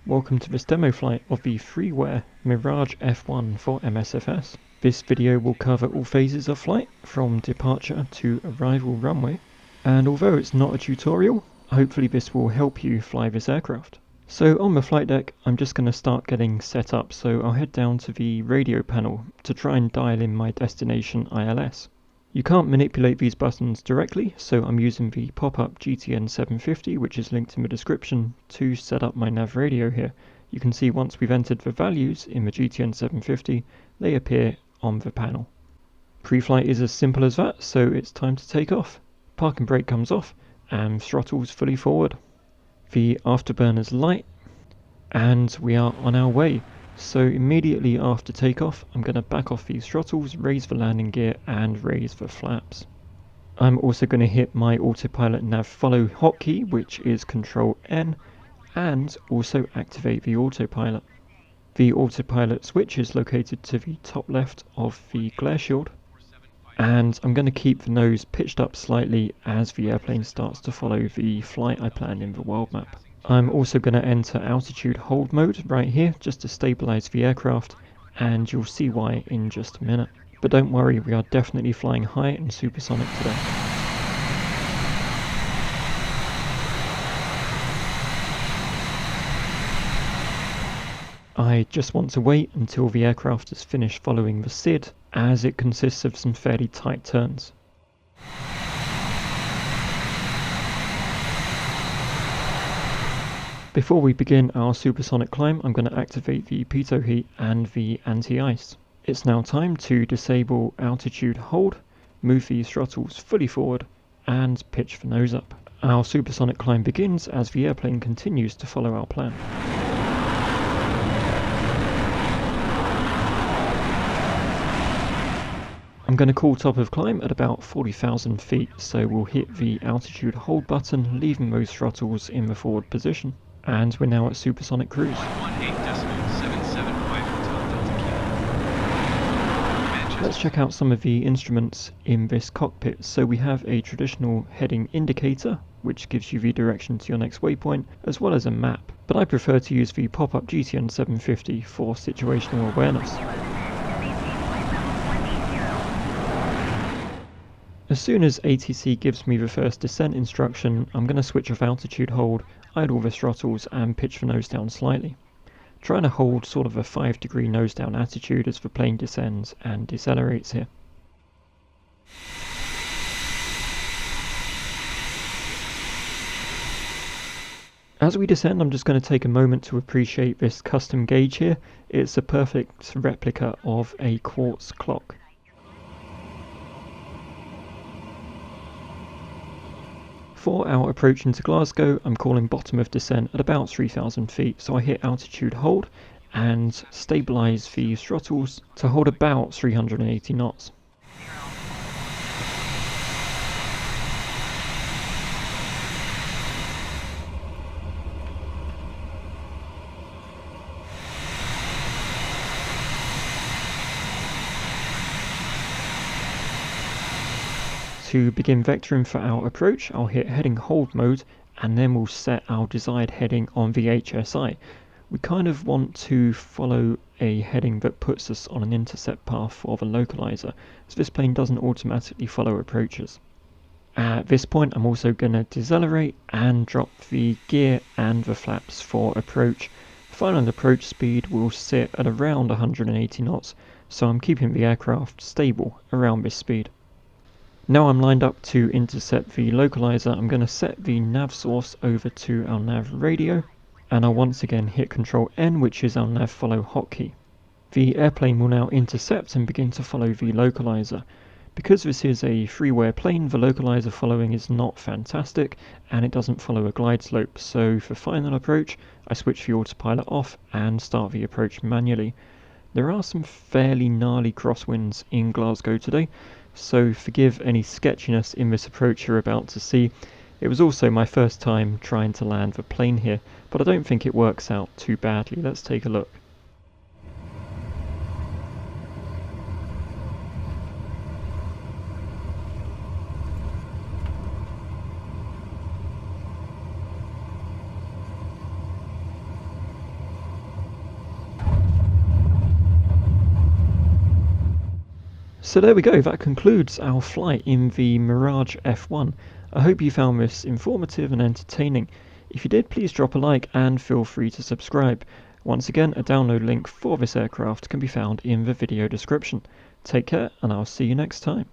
Welcome to this demo flight of the freeware Mirage F1 for MSFS. This video will cover all phases of flight, from departure to arrival runway, and although it's not a tutorial, hopefully this will help you fly this aircraft. So on the flight deck, I'm just going to start getting set up, so I'll head down to the radio panel to try and dial in my destination ILS. You can't manipulate these buttons directly, so I'm using the pop-up GTN 750, which is linked in the description, to set up my nav radio here. You can see once we've entered the values in the GTN 750, they appear on the panel. Pre-flight is as simple as that, so it's time to take off. Park and brake comes off, and throttle's fully forward. The afterburner's light, and we are on our way. So immediately after takeoff, I'm going to back off these throttles, raise the landing gear and raise the flaps. I'm also going to hit my autopilot nav follow hotkey, which is Control N, and also activate the autopilot. The autopilot switch is located to the top left of the glare shield, and I'm going to keep the nose pitched up slightly as the airplane starts to follow the flight I planned in the world map. I'm also going to enter altitude hold mode right here just to stabilize the aircraft, and you'll see why in just a minute. But don't worry, we are definitely flying high and supersonic today. I just want to wait until the aircraft has finished following the SID, as it consists of some fairly tight turns. Before we begin our supersonic climb, I'm going to activate the pitot heat and the anti-ice. It's now time to disable altitude hold, move these throttles fully forward, and pitch the nose up. Our supersonic climb begins as the airplane continues to follow our plan. I'm going to call top of climb at about 40,000 feet, so we'll hit the altitude hold button, leaving those throttles in the forward position. And we're now at supersonic cruise. Let's check out some of the instruments in this cockpit. So we have a traditional heading indicator, which gives you the direction to your next waypoint, as well as a map. But I prefer to use the pop-up GTN 750 for situational awareness. As soon as ATC gives me the first descent instruction, I'm going to switch off altitude hold, idle the throttles and pitch the nose down slightly. Trying to hold sort of a 5-degree nose down attitude as the plane descends and decelerates here. As we descend, I'm just going to take a moment to appreciate this custom gauge here. It's a perfect replica of a quartz clock. For our approach into Glasgow, I'm calling bottom of descent at about 3,000 feet, so I hit altitude hold and stabilise the throttles to hold about 380 knots. To begin vectoring for our approach, I'll hit heading hold mode and then we'll set our desired heading on the HSI. We kind of want to follow a heading that puts us on an intercept path for the localizer, so this plane doesn't automatically follow approaches. At this point I'm also going to decelerate and drop the gear and the flaps for approach. Final approach speed will sit at around 180 knots, so I'm keeping the aircraft stable around this speed. Now I'm lined up to intercept the localizer, I'm going to set the nav source over to our nav radio, and I'll once again hit Control N, which is our nav follow hotkey. The airplane will now intercept and begin to follow the localizer. Because this is a freeware plane, the localizer following is not fantastic, and it doesn't follow a glide slope, so for final approach, I switch the autopilot off and start the approach manually. There are some fairly gnarly crosswinds in Glasgow today, so forgive any sketchiness in this approach you're about to see. It was also my first time trying to land the plane here, but I don't think it works out too badly. Let's take a look. So there we go, that concludes our flight in the Mirage F1. I hope you found this informative and entertaining. If you did, please drop a like and feel free to subscribe. Once again, a download link for this aircraft can be found in the video description. Take care, and I'll see you next time.